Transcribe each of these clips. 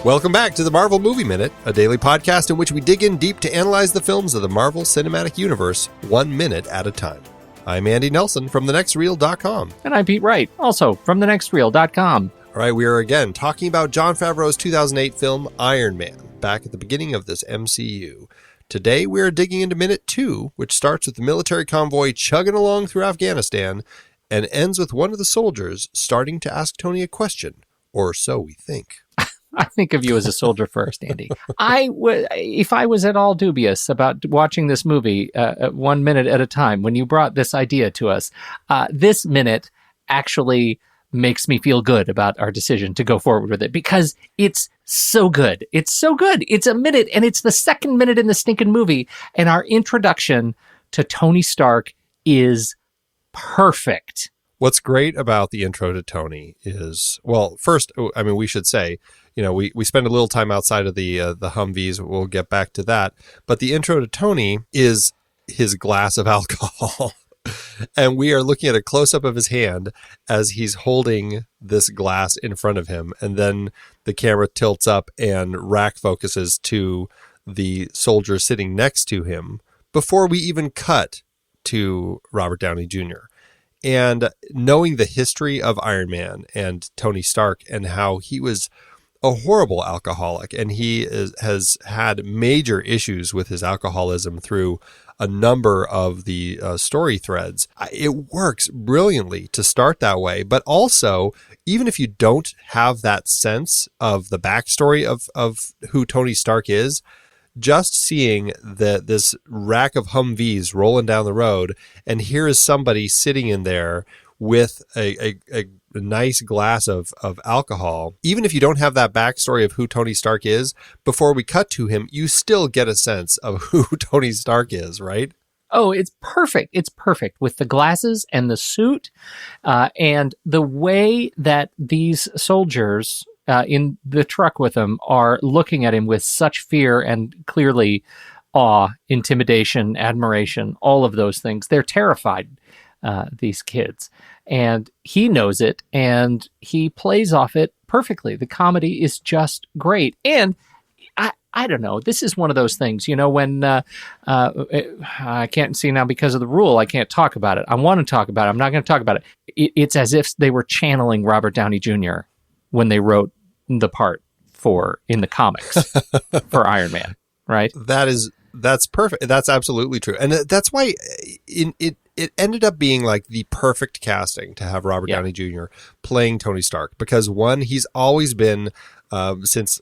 Welcome back to the Marvel Movie Minute, a daily podcast in which we dig in deep to analyze the films of the Marvel Cinematic Universe 1 minute at a time. I'm Andy Nelson from thenextreel.com. And I'm Pete Wright, also from thenextreel.com. All right, we are again talking about Jon Favreau's 2008 film Iron Man, back at the beginning of this MCU. Today we are digging into minute 2, which starts with the military convoy chugging along through Afghanistan and ends with one of the soldiers starting to ask Tony a question, or so we think. I think of you as a soldier first, Andy. If I was at all dubious about watching this movie 1 minute at a time, when you brought this idea to us, this minute actually makes me feel good about our decision to go forward with it because it's so good. It's so good. It's a minute, and it's the second minute in the stinking movie, and our introduction to Tony Stark is perfect. What's great about the intro to Tony is, well, first, I mean, we should say, you know, we spend a little time outside of the Humvees. We'll get back to that. But the intro to Tony is his glass of alcohol. And we are looking at a close-up of his hand as he's holding this glass in front of him. And then the camera tilts up and rack focuses to the soldier sitting next to him before we even cut to Robert Downey Jr. And knowing the history of Iron Man and Tony Stark and how he was a horrible alcoholic, and has had major issues with his alcoholism through a number of the story threads. It works brilliantly to start that way, but also, even if you don't have that sense of the backstory of who Tony Stark is, just seeing this rack of Humvees rolling down the road, and here is somebody sitting in there with a nice glass of alcohol, even if you don't have that backstory of who Tony Stark is, before we cut to him, you still get a sense of who Tony Stark is, right? Oh, it's perfect. It's perfect with the glasses and the suit and the way that these soldiers in the truck with him are looking at him with such fear and clearly awe, intimidation, admiration, all of those things. They're terrified, these kids. And he knows it, and he plays off it perfectly. The comedy is just great. And I don't know, this is one of those things, you know, when I can't see now because of the rule, I can't talk about it. I want to talk about it. I'm not going to talk about it. It's as if they were channeling Robert Downey Jr. when they wrote the part in the comics for Iron Man, right? That's perfect. That's absolutely true. And that's why it ended up being like the perfect casting to have Robert Downey Jr. playing Tony Stark, because one, he's always been, since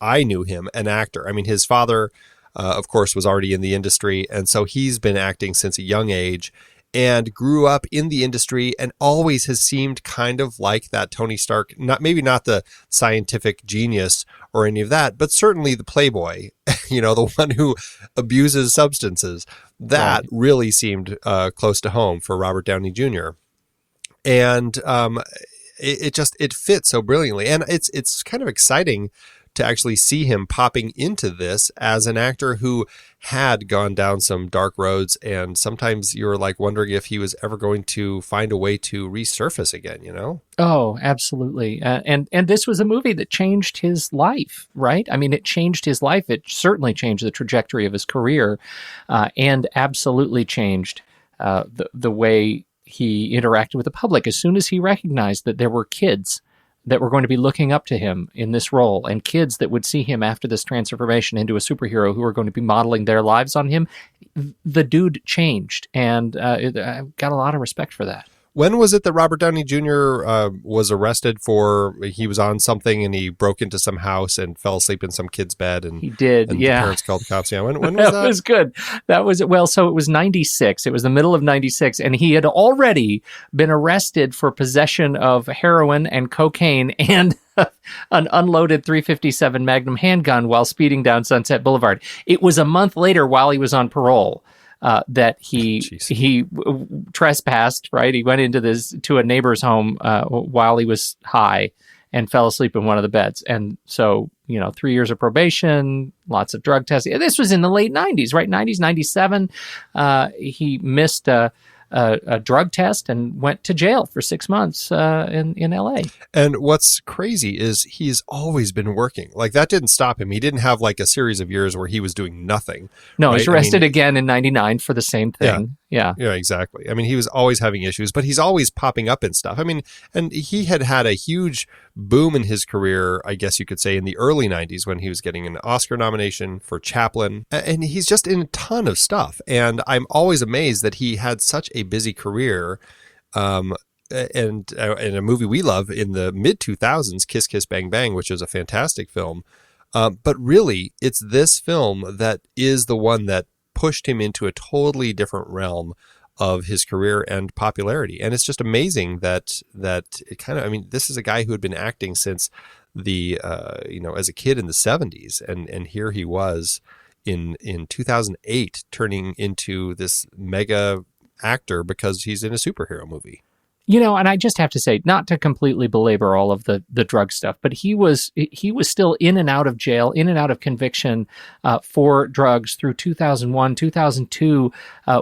I knew him, an actor. I mean, his father, of course, was already in the industry. And so he's been acting since a young age and grew up in the industry and always has seemed kind of like that Tony Stark, maybe not the scientific genius or any of that, but certainly the playboy, you know, the one who abuses substances. That really seemed close to home for Robert Downey Jr. And it fits so brilliantly. And it's kind of exciting to actually see him popping into this as an actor who had gone down some dark roads, and sometimes you're like wondering if he was ever going to find a way to resurface again, you know? Oh, absolutely. And this was a movie that changed his life, right? I mean, it changed his life. It certainly changed the trajectory of his career, and absolutely changed the way he interacted with the public. As soon as he recognized that there were kids that were going to be looking up to him in this role, and kids that would see him after this transformation into a superhero who were going to be modeling their lives on him, the dude changed, and I've got a lot of respect for that. When was it that Robert Downey Jr. Was arrested for, he was on something and he broke into some house and fell asleep in some kid's bed? And he did, and yeah. The parents called the cops. Yeah, when was that? That was good. That was, well, so it was 96. It was the middle of 96, and he had already been arrested for possession of heroin and cocaine and an unloaded .357 Magnum handgun while speeding down Sunset Boulevard. It was a month later, while he was on parole, that he trespassed, right? He went to a neighbor's home while he was high and fell asleep in one of the beds. And so, 3 years of probation, lots of drug testing. This was in the late 90s, right? 90s, 97. He missed a drug test and went to jail for 6 months in L.A. And what's crazy is he's always been working. Like, that didn't stop him. He didn't have like a series of years where he was doing nothing. No, right? he's arrested again in '99 for the same thing. Yeah, exactly. I mean, he was always having issues, but he's always popping up in stuff. I mean, and he had a huge boom in his career, I guess you could say, in the early 90s when he was getting an Oscar nomination for Chaplin. And he's just in a ton of stuff. And I'm always amazed that he had such a busy career. And in a movie we love in the mid-2000s, Kiss Kiss Bang Bang, which is a fantastic film. But really, it's this film that is the one that pushed him into a totally different realm of his career and popularity. And it's just amazing that it kind of, I mean, this is a guy who had been acting since the, as a kid in the 70s. And here he was in 2008 turning into this mega actor because he's in a superhero movie. And I just have to say, not to completely belabor all of the drug stuff, but he was still in and out of jail, in and out of conviction for drugs through 2001, 2002,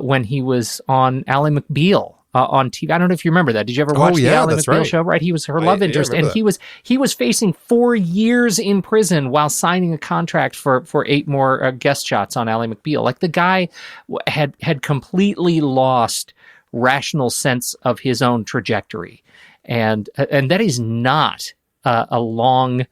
when he was on Ally McBeal on TV. I don't know if you remember that. Did you ever watch the Ally McBeal show? Right, he was her love interest, and he was facing 4 years in prison while signing a contract for 8 more guest shots on Ally McBeal. Like, the guy had completely lost rational sense of his own trajectory, and that is not a long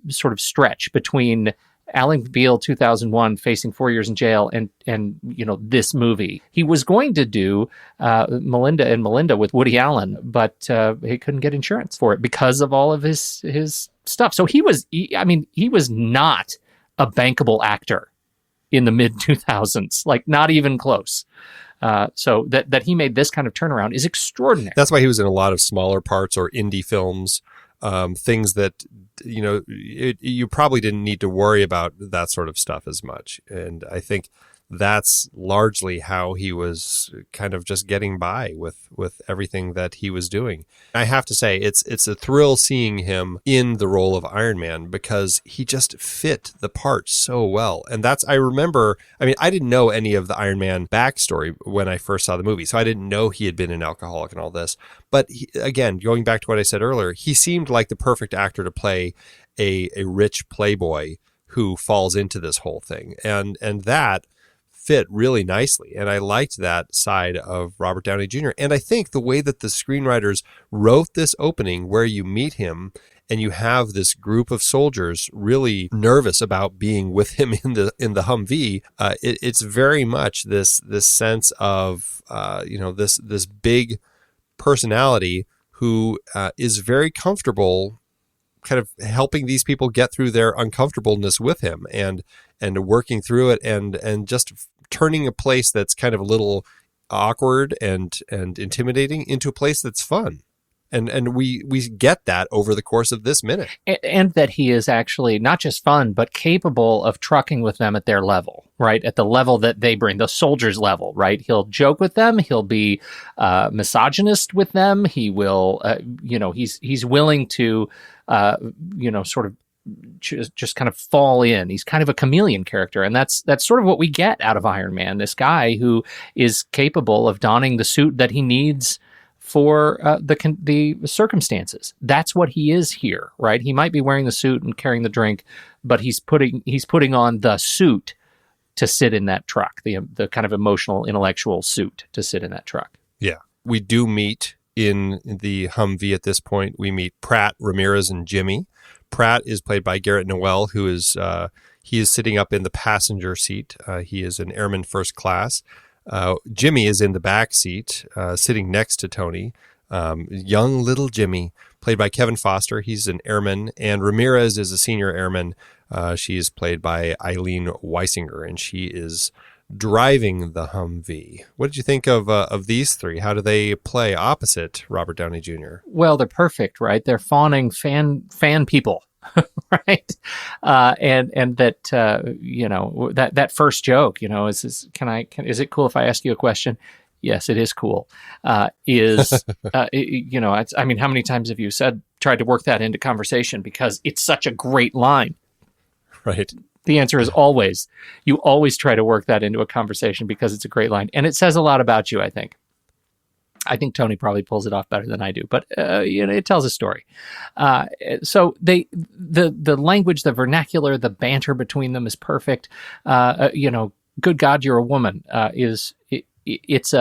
sort of stretch between Ally McBeal 2001 facing 4 years in jail and this movie. He was going to do Melinda and Melinda with Woody Allen, but he couldn't get insurance for it because of all of his stuff. So he was not a bankable actor in the mid 2000s, like not even close. So that he made this kind of turnaround is extraordinary. That's why he was in a lot of smaller parts or indie films, things that, you probably didn't need to worry about that sort of stuff as much. And I think that's largely how he was kind of just getting by with everything that he was doing. I have to say, it's a thrill seeing him in the role of Iron Man because he just fit the part so well. And I remember, I mean, I didn't know any of the Iron Man backstory when I first saw the movie, so I didn't know he had been an alcoholic and all this. But again, going back to what I said earlier, he seemed like the perfect actor to play a rich playboy who falls into this whole thing. And that fit really nicely. And I liked that side of Robert Downey Jr. And I think the way that the screenwriters wrote this opening where you meet him and you have this group of soldiers really nervous about being with him in the Humvee, it's very much this sense of, this big personality who is very comfortable kind of helping these people get through their uncomfortableness with him and working through it and just turning a place that's kind of a little awkward and intimidating into a place that's fun. And we get that over the course of this minute. And that he is actually not just fun, but capable of trucking with them at their level, right? At the level that they bring, the soldiers' level, right? He'll joke with them. He'll be misogynist with them. He will, he's willing to, sort of just kind of fall in. He's kind of a chameleon character. And that's sort of what we get out of Iron Man, this guy who is capable of donning the suit that he needs for the circumstances. That's what he is here, right? He might be wearing the suit and carrying the drink, but he's putting on the suit to sit in that truck, the kind of emotional, intellectual suit to sit in that truck. Yeah. We do meet in the Humvee at this point. We meet Pratt, Ramirez, and Jimmy. Pratt is played by Garrett Noel, who is he is sitting up in the passenger seat. He is an airman first class. Jimmy is in the back seat, sitting next to Tony. Young little Jimmy, played by Kevin Foster. He's an airman, and Ramirez is a senior airman. She is played by Eileen Weisinger, and she is driving the Humvee. What did you think of these three? How do they play opposite Robert Downey Jr.? Well, they're perfect, right? They're fawning fan people. Right. And that, that first joke, is it cool if I ask you a question? Yes, it is cool. How many times have you tried to work that into conversation because it's such a great line? Right. The answer is always. You always try to work that into a conversation because it's a great line. And it says a lot about you, I think. I think Tony probably pulls it off better than I do, but it tells a story. So the language, the vernacular, the banter between them is perfect. Good God, you're a woman it's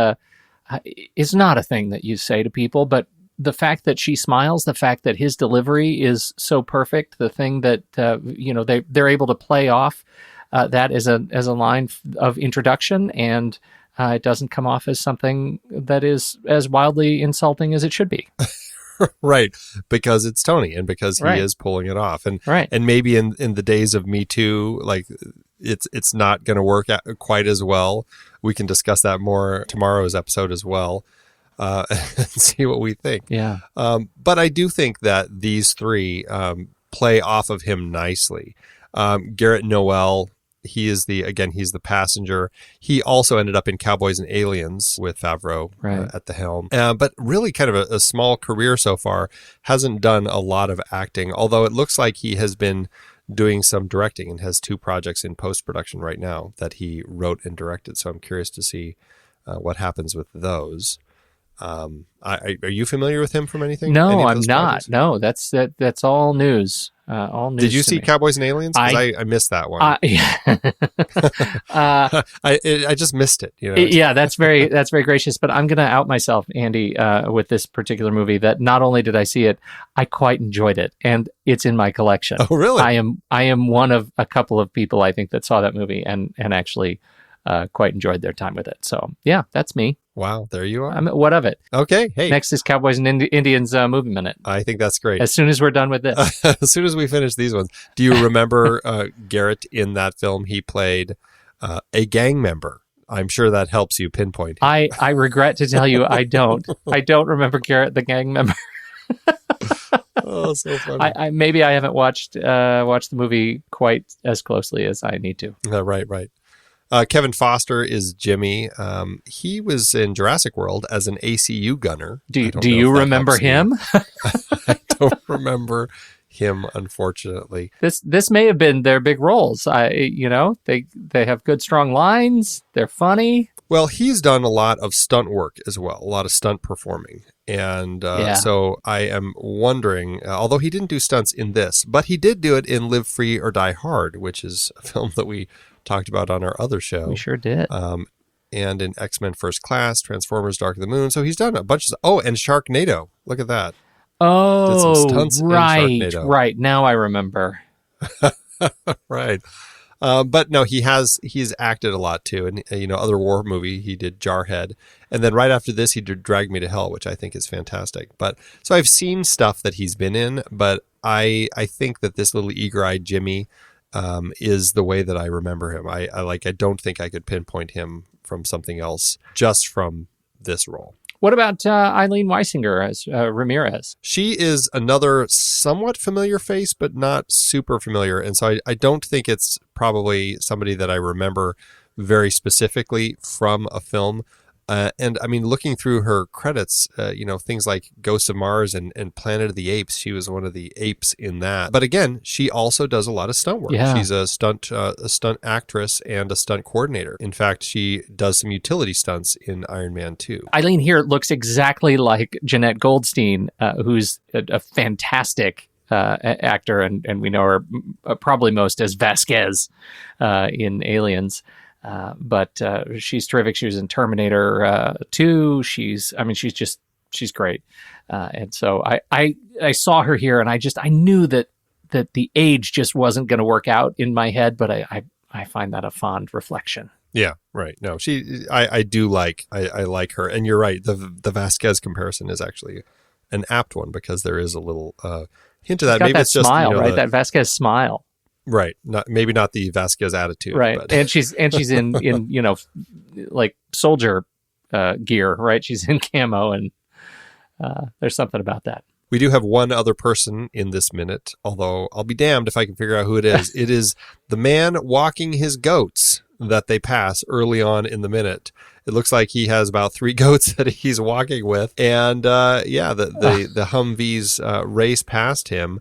not a thing that you say to people, but the fact that she smiles, the fact that his delivery is so perfect, the thing that they're able to play off that as a line of introduction, and it doesn't come off as something that is as wildly insulting as it should be. Right, because it's Tony and because he Right. is pulling it off. And Right. and maybe in the days of Me Too, like it's not going to work out quite as well. We can discuss that more tomorrow's episode as well, and see what we think. Yeah. But I do think that these three play off of him nicely. Garrett Noel, he's the passenger. He also ended up in Cowboys and Aliens with Favreau Right. at the helm. But really kind of a small career so far. Hasn't done a lot of acting, although it looks like he has been doing some directing and has 2 projects in post-production right now that he wrote and directed. So I'm curious to see what happens with those. Are you familiar with him from anything? Any No, of I'm those not. projects? No, that's all news. All news. Did you to see me. Cowboys and Aliens? Because I missed that one. Yeah. I just missed it. Yeah, that's very gracious. But I'm going to out myself, Andy, with this particular movie. That not only did I see it, I quite enjoyed it, and it's in my collection. Oh, really? I am one of a couple of people I think that saw that movie and actually quite enjoyed their time with it. So yeah, that's me. Wow, there you are. What of it? Okay, hey. Next is Cowboys and Indians movie minute. I think that's great. As soon as we're done with this, As soon as we finish these ones, do you remember Garrett in that film? He played a gang member. I'm sure that helps you pinpoint him. I regret to tell you I don't. I don't remember Garrett the gang member. Oh, so funny. I maybe I haven't watched the movie quite as closely as I need to. Right. Kevin Foster is Jimmy. He was in Jurassic World as an ACU gunner. Do I don't you know if that remember helps you. him? I don't remember him, unfortunately. This may have been their big roles. They have good strong lines. They're funny. Well, he's done a lot of stunt work as well, a lot of stunt performing. And so I am wondering, although he didn't do stunts in this, but he did do it in Live Free or Die Hard, which is a film that we talked about on our other show. We sure did. And in X-Men First Class, Transformers Dark of the Moon. So he's done a bunch of... Oh, and Sharknado. Look at that. Did some stunts in Sharknado. Right. Now I remember. Right. But no, he's acted a lot too. And, other war movie, he did Jarhead. And then right after this, he did Drag Me to Hell, which I think is fantastic. But so I've seen stuff that he's been in, but I think that this little eager-eyed Jimmy is the way that I remember him. I don't think I could pinpoint him from something else just from this role. What about Eileen Weisinger as Ramirez? She is another somewhat familiar face, but not super familiar. And so I don't think it's probably somebody that I remember very specifically from a film. And I mean, looking through her credits, things like Ghosts of Mars and Planet of the Apes, she was one of the apes in that. But again, she also does a lot of stunt work. Yeah. She's a stunt actress and a stunt coordinator. In fact, she does some utility stunts in Iron Man 2. Eileen here looks exactly like Jeanette Goldstein, who's a fantastic actor, and we know her probably most as Vasquez in Aliens. But she's terrific. She was in Terminator 2. She's great. And so I saw her here, and I knew that the age just wasn't going to work out in my head, but I find that a fond reflection. Yeah, right. No, I like her. And you're right. The Vasquez comparison is actually an apt one because there is a little hint of that. Maybe it's just smile, right? That Vasquez smile. Right. Maybe not the Vasquez attitude. Right. But. And she's in like soldier gear, right? She's in camo, and there's something about that. We do have one other person in this minute, although I'll be damned if I can figure out who it is. It is the man walking his goats that they pass early on in the minute. It looks like he has about 3 goats that he's walking with. And the Humvees race past him.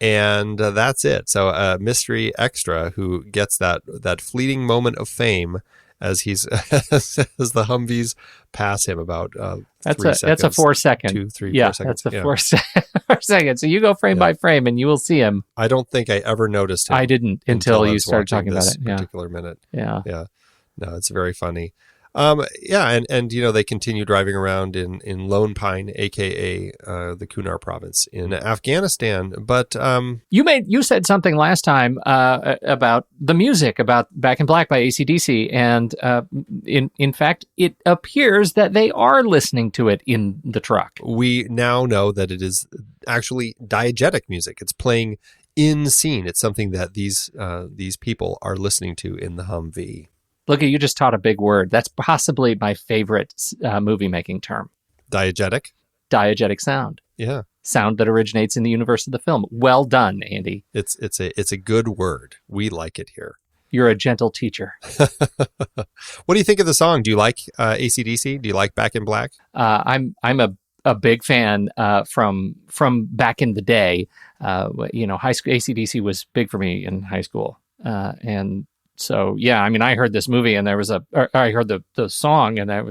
And that's it. So a mystery extra who gets that fleeting moment of fame as he's as the Humvees pass him about That's 3 a seconds. that's a 4 second. 2, 3, Yeah, 4 seconds. that's a 4 second. So you go frame by frame, and you will see him. I don't think I ever noticed him. I didn't until I you was started watching talking about this it. Yeah, particular minute. yeah. Yeah. No, it's very funny. And they continue driving around in Lone Pine, aka the Kunar province in Afghanistan. But You said something last time about the music, about Back in Black by AC/DC, and in fact, it appears that they are listening to it in the truck. we now know that it is actually diegetic music. It's playing in scene. It's something that these people are listening to in the Humvee. Look, you just taught a big word. That's possibly my favorite movie making term. Diegetic? Diegetic sound. Yeah. Sound that originates in the universe of the film. Well done, Andy. It's a good word. We like it here. You're a gentle teacher. What do you think of the song? Do you like AC/DC? Do you like Back in Black? I'm a big fan from back in the day. High school AC/DC was big for me in high school, and so yeah. I mean, I heard this movie and I heard the song, and I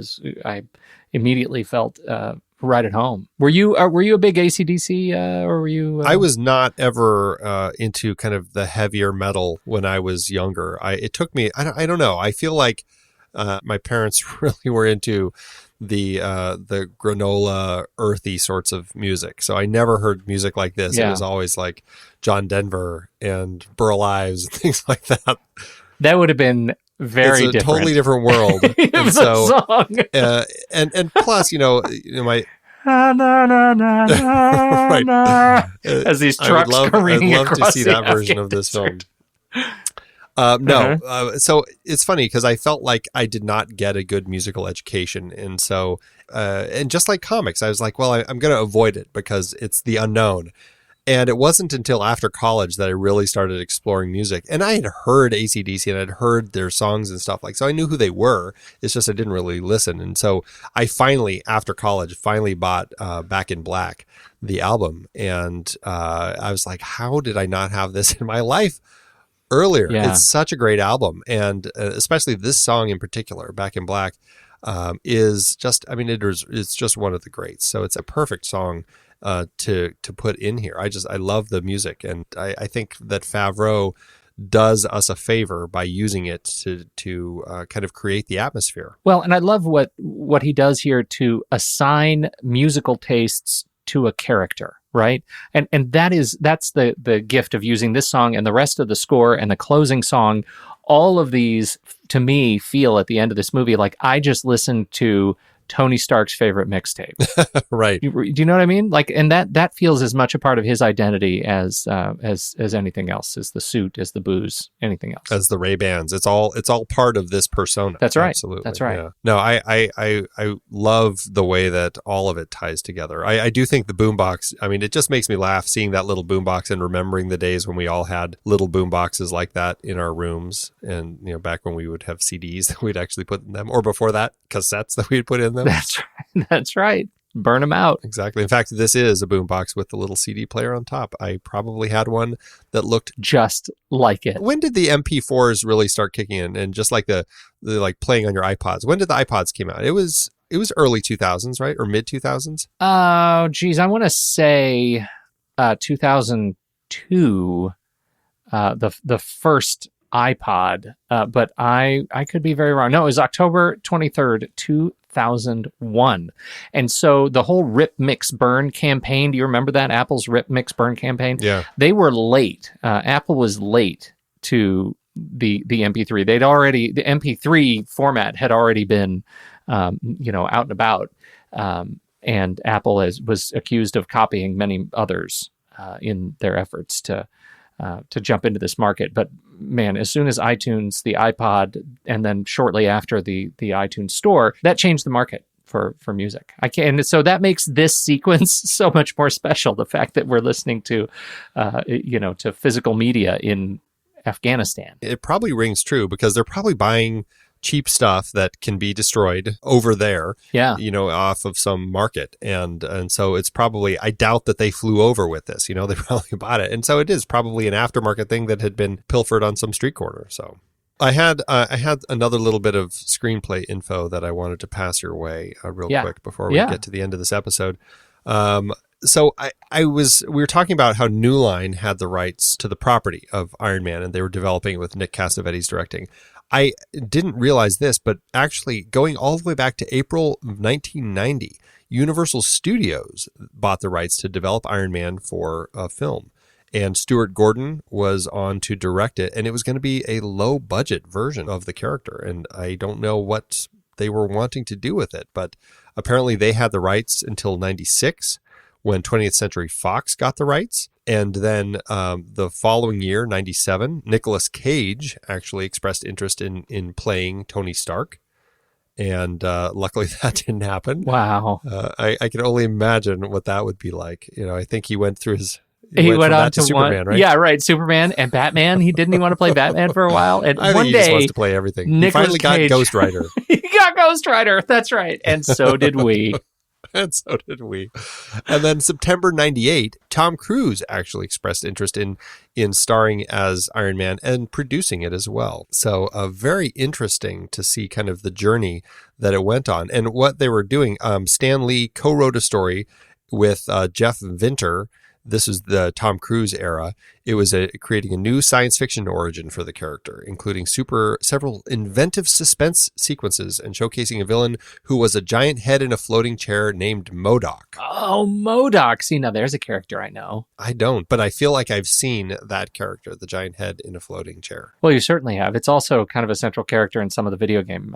immediately felt right at home. Were you a big AC/DC or were you? I was not ever into kind of the heavier metal when I was younger. It took me. I don't know. I feel like my parents really were into the granola, earthy sorts of music. So I never heard music like this. Yeah. It was always like John Denver and Burl Ives and things like that. That would have been very it's a different. totally different world. And so, song. and plus, my Right. As these trucks careening I'd love to across see the that version Afghan of this desert. film. So it's funny because I felt like I did not get a good musical education. And so, and just like comics, I was like, well, I'm going to avoid it because it's the unknown. And it wasn't until after college that I really started exploring music. And I had heard AC/DC and I'd heard their songs and stuff so I knew who they were. It's just I didn't really listen. And so I finally, after college, bought Back in Black, the album. And I was like, how did I not have this in my life earlier? Yeah. It's such a great album. And especially this song in particular, Back in Black, is just, it's just one of the greats. So it's a perfect song to put in here. I love the music, and I think that Favreau does us a favor by using it to kind of create the atmosphere. Well, and I love what he does here to assign musical tastes to a character, right? And that's the gift of using this song and the rest of the score and the closing song. All of these, to me, feel at the end of this movie like I just listened to Tony Stark's favorite mixtape. Right. Do you know what I mean? Like, and that feels as much a part of his identity as anything else, as the suit, as the booze, anything else. As the Ray-Bans. It's all part of this persona. That's right. Absolutely. That's right. Yeah. No, I love the way that all of it ties together. I do think the boombox, it just makes me laugh seeing that little boombox and remembering the days when we all had little boomboxes like that in our rooms. And, back when we would have CDs that we'd actually put in them, or before that, cassettes that we'd put in them. That's right. That's right. Burn them out. Exactly. In fact, this is a boombox with the little CD player on top. I probably had one that looked just like it. When did the MP4s really start kicking in? And just like the like playing on your iPods. When did the iPods came out? It was early 2000s, right? Or mid 2000s? Oh, geez. I want to say 2002, the first iPod, but I could be very wrong. No, it was October 23rd, 2001. And so the whole Rip Mix Burn campaign, do you remember that? Apple's Rip Mix Burn campaign? Yeah. They were late. Apple was late to the MP3. The MP3 format had already been, out and about. And Apple was accused of copying many others in their efforts to jump into this market. But man, as soon as iTunes, the iPod, and then shortly after the iTunes store, that changed the market for music. And so that makes this sequence so much more special. The fact that we're listening to, to physical media in Afghanistan. It probably rings true because they're probably buying cheap stuff that can be destroyed over there, off of some market. And so it's probably, I doubt that they flew over with this, they probably bought it. And so it is probably an aftermarket thing that had been pilfered on some street corner. So I had another little bit of screenplay info that I wanted to pass your way real quick before we get to the end of this episode. So we were talking about how New Line had the rights to the property of Iron Man, and they were developing it with Nick Cassavetes directing. I didn't realize this, but actually going all the way back to April of 1990, Universal Studios bought the rights to develop Iron Man for a film. And Stuart Gordon was on to direct it, and it was going to be a low-budget version of the character. And I don't know what they were wanting to do with it, but apparently they had the rights until 96, when 20th Century Fox got the rights. And then the following year, 97, Nicolas Cage actually expressed interest in playing Tony Stark. And luckily that didn't happen. Wow. I can only imagine what that would be like. I think he went through his... He went on to Superman, right? Yeah, right. Superman and Batman. He didn't even want to play Batman for a while. And I think he just wants to play everything. He finally got Ghost Rider. He got Ghost Rider. That's right. And so did we. And so did we. And then September 98, Tom Cruise actually expressed interest in starring as Iron Man and producing it as well. So very interesting to see kind of the journey that it went on. And what they were doing, Stan Lee co-wrote a story with Jeff Vinter. This is the Tom Cruise era. It was creating a new science fiction origin for the character, including several inventive suspense sequences and showcasing a villain who was a giant head in a floating chair named MODOK. Oh, MODOK. See, now there's a character I know. I don't, but I feel like I've seen that character, the giant head in a floating chair. Well, you certainly have. It's also kind of a central character in some of the video game.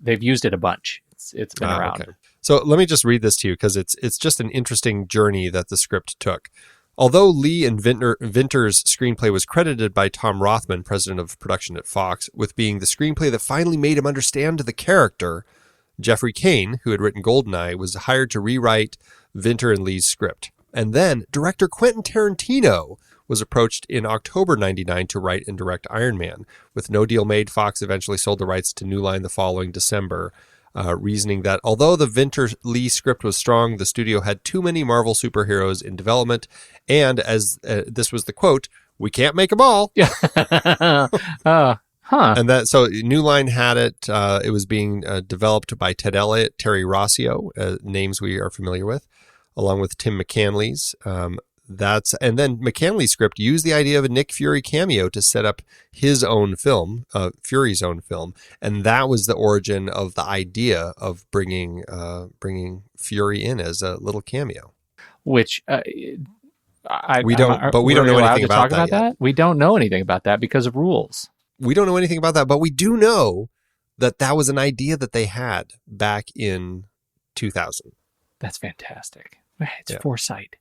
They've used it a bunch. It's been around. Okay. So let me just read this to you because it's just an interesting journey that the script took. Although Lee and Vinter's screenplay was credited by Tom Rothman, president of production at Fox, with being the screenplay that finally made him understand the character, Jeffrey Kane, who had written GoldenEye, was hired to rewrite Vinter and Lee's script. And then director Quentin Tarantino was approached in October 99 to write and direct Iron Man. With no deal made, Fox eventually sold the rights to New Line the following December, reasoning that although the Vinter-Lee script was strong, the studio had too many Marvel superheroes in development, and as this was the quote, "We can't make them all." Yeah. And so New Line had it. It was being developed by Ted Elliott, Terry Rossio, names we are familiar with, along with Tim McCanley's. And then McCanley's script used the idea of a Nick Fury cameo to set up his own film, Fury's own film, and that was the origin of the idea of bringing Fury in as a little cameo. Which we don't know anything about that yet. We don't know anything about that because of rules. We don't know anything about that, but we do know that was an idea that they had back in 2000. That's fantastic. It's foresight.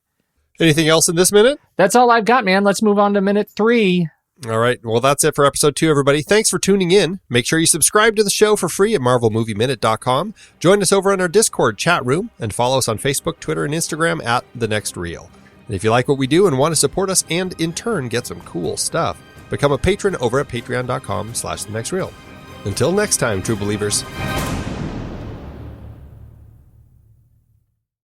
Anything else in this minute? That's all I've got, man. Let's move on to minute 3. All right. Well, that's it for episode 2, everybody. Thanks for tuning in. Make sure you subscribe to the show for free at marvelmovieminute.com. Join us over on our Discord chat room and follow us on Facebook, Twitter, and Instagram at The Next Reel. And if you like what we do and want to support us and in turn get some cool stuff, become a patron over at patreon.com/thenextreel. Until next time, true believers.